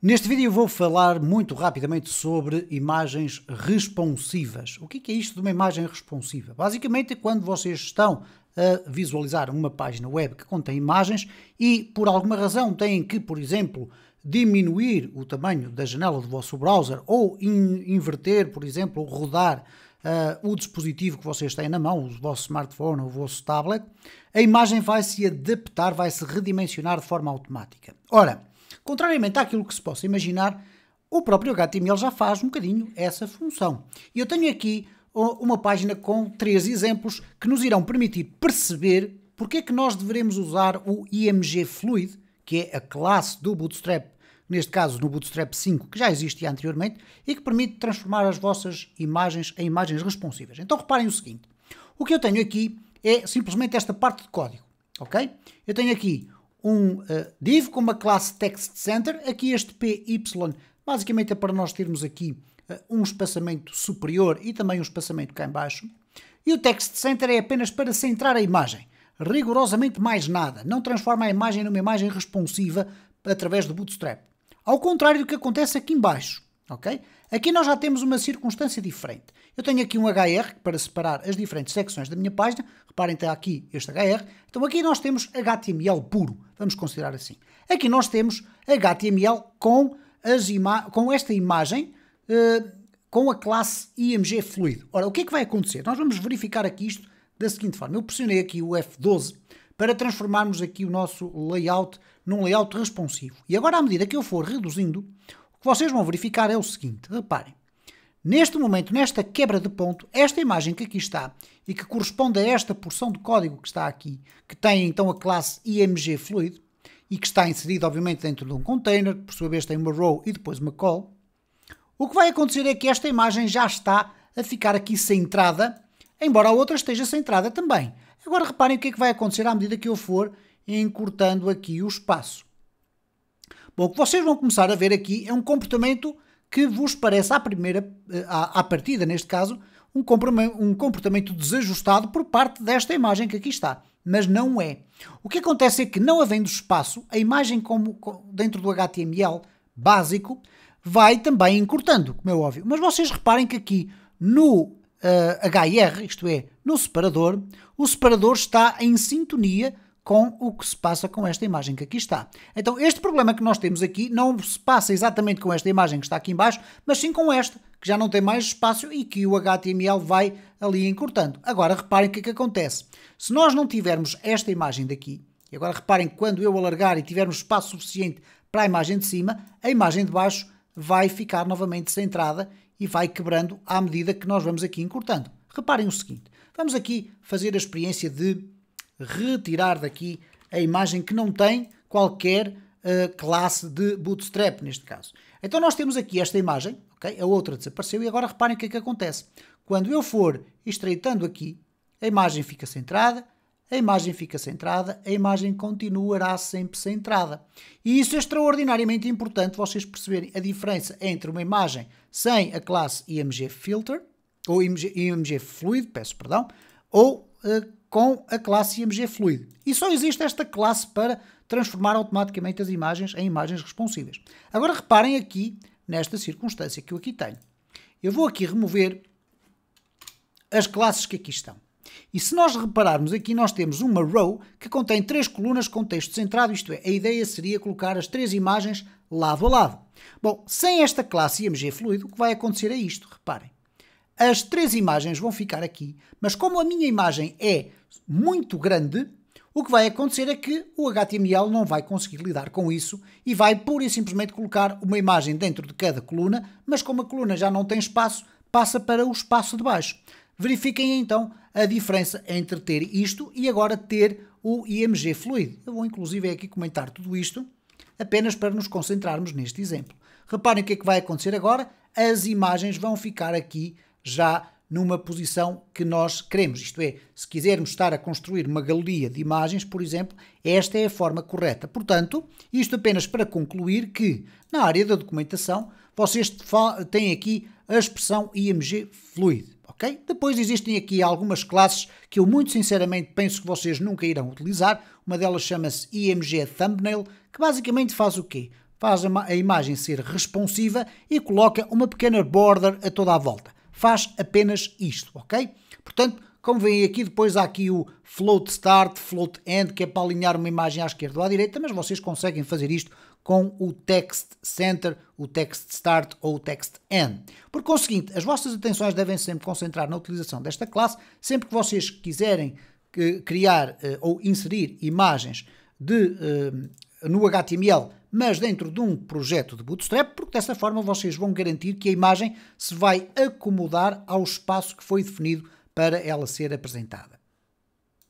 Neste vídeo eu vou falar muito rapidamente sobre imagens responsivas. O que é isto de uma imagem responsiva? Basicamente é quando vocês estão a visualizar uma página web que contém imagens e por alguma razão têm que, por exemplo, diminuir o tamanho da janela do vosso browser ou inverter, por exemplo, ou rodar o dispositivo que vocês têm na mão, o vosso smartphone ou o vosso tablet, a imagem vai se adaptar, vai se redimensionar de forma automática. Ora, contrariamente àquilo que se possa imaginar, o próprio HTML já faz um bocadinho essa função. E eu tenho aqui uma página com 3 exemplos que nos irão permitir perceber porque é que nós devemos usar o IMG Fluid, que é a classe do Bootstrap, neste caso no Bootstrap 5, que já existia anteriormente, e que permite transformar as vossas imagens em imagens responsivas. Então reparem o seguinte, o que eu tenho aqui é simplesmente esta parte de código, ok? Eu tenho aqui um div com uma classe TextCenter, aqui este PY basicamente é para nós termos aqui um espaçamento superior e também um espaçamento cá em baixo, e o TextCenter é apenas para centrar a imagem, rigorosamente mais nada, não transforma a imagem numa imagem responsiva através do Bootstrap, ao contrário do que acontece aqui em baixo, ok? Aqui nós já temos uma circunstância diferente. Eu tenho aqui um HR para separar as diferentes secções da minha página. Reparem, está aqui este HR. Então aqui nós temos HTML puro, vamos considerar assim. Aqui nós temos HTML com esta imagem, com a classe IMG Fluid. Ora, o que é que vai acontecer? Nós vamos verificar aqui isto da seguinte forma. Eu pressionei aqui o F12 para transformarmos aqui o nosso layout num layout responsivo. E agora, à medida que eu for reduzindo, o que vocês vão verificar é o seguinte. Reparem. Neste momento, nesta quebra de ponto, esta imagem que aqui está e que corresponde a esta porção de código que está aqui, que tem então a classe IMG Fluid e que está inserida obviamente dentro de um container, por sua vez tem uma row e depois uma call, o que vai acontecer é que esta imagem já está a ficar aqui centrada, embora a outra esteja centrada também. Agora reparem o que é que vai acontecer à medida que eu for encurtando aqui o espaço. Bom, o que vocês vão começar a ver aqui é um comportamento que vos parece à partida, neste caso, um comportamento desajustado por parte desta imagem que aqui está. Mas não é. O que acontece é que, não havendo espaço, a imagem dentro do HTML básico vai também encurtando, como é óbvio. Mas vocês reparem que aqui no HR, isto é, no separador, o separador está em sintonia com o que se passa com esta imagem que aqui está. Então, este problema que nós temos aqui não se passa exatamente com esta imagem que está aqui em baixo, mas sim com esta, que já não tem mais espaço e que o HTML vai ali encurtando. Agora, reparem o que é que acontece. Se nós não tivermos esta imagem daqui, e agora reparem que quando eu alargar e tivermos espaço suficiente para a imagem de cima, a imagem de baixo vai ficar novamente centrada e vai quebrando à medida que nós vamos aqui encurtando. Reparem o seguinte, vamos aqui fazer a experiência de retirar daqui a imagem que não tem qualquer classe de Bootstrap, neste caso. Então nós temos aqui esta imagem, okay? A outra desapareceu e agora reparem o que é que acontece. Quando eu for estreitando aqui, a imagem fica centrada, a imagem fica centrada, a imagem continuará sempre centrada. E isso é extraordinariamente importante vocês perceberem a diferença entre uma imagem sem a classe IMG Filter, ou IMG Fluid, peço perdão, ou com a classe IMG Fluid. E só existe esta classe para transformar automaticamente as imagens em imagens responsivas. Agora reparem aqui nesta circunstância que eu aqui tenho. Eu vou aqui remover as classes que aqui estão. E se nós repararmos aqui, nós temos uma row que contém 3 colunas com texto centrado, isto é, a ideia seria colocar as 3 imagens lado a lado. Bom, sem esta classe IMG Fluid, o que vai acontecer é isto, reparem. As 3 imagens vão ficar aqui, mas como a minha imagem é muito grande, o que vai acontecer é que o HTML não vai conseguir lidar com isso e vai pura e simplesmente colocar uma imagem dentro de cada coluna, mas como a coluna já não tem espaço, passa para o espaço de baixo. Verifiquem então a diferença entre ter isto e agora ter o IMG Fluid. Eu vou inclusive aqui comentar tudo isto, apenas para nos concentrarmos neste exemplo. Reparem o que é que vai acontecer agora, as imagens vão ficar aqui já numa posição que nós queremos. Isto é, se quisermos estar a construir uma galeria de imagens, por exemplo, esta é a forma correta. Portanto, isto apenas para concluir que, na área da documentação, vocês têm aqui a expressão IMG Fluid, ok? Depois existem aqui algumas classes que eu muito sinceramente penso que vocês nunca irão utilizar. Uma delas chama-se IMG Thumbnail, que basicamente faz o quê? faz a imagem ser responsiva e coloca uma pequena border a toda a volta. Faz apenas isto, ok? Portanto, como veem aqui, depois há aqui o float start, float end, que é para alinhar uma imagem à esquerda ou à direita, mas vocês conseguem fazer isto com o text center, o text start ou o text end. Por conseguinte, as vossas atenções devem sempre concentrar na utilização desta classe, sempre que vocês quiserem criar ou inserir imagens no HTML, mas dentro de um projeto de Bootstrap, porque dessa forma vocês vão garantir que a imagem se vai acomodar ao espaço que foi definido para ela ser apresentada.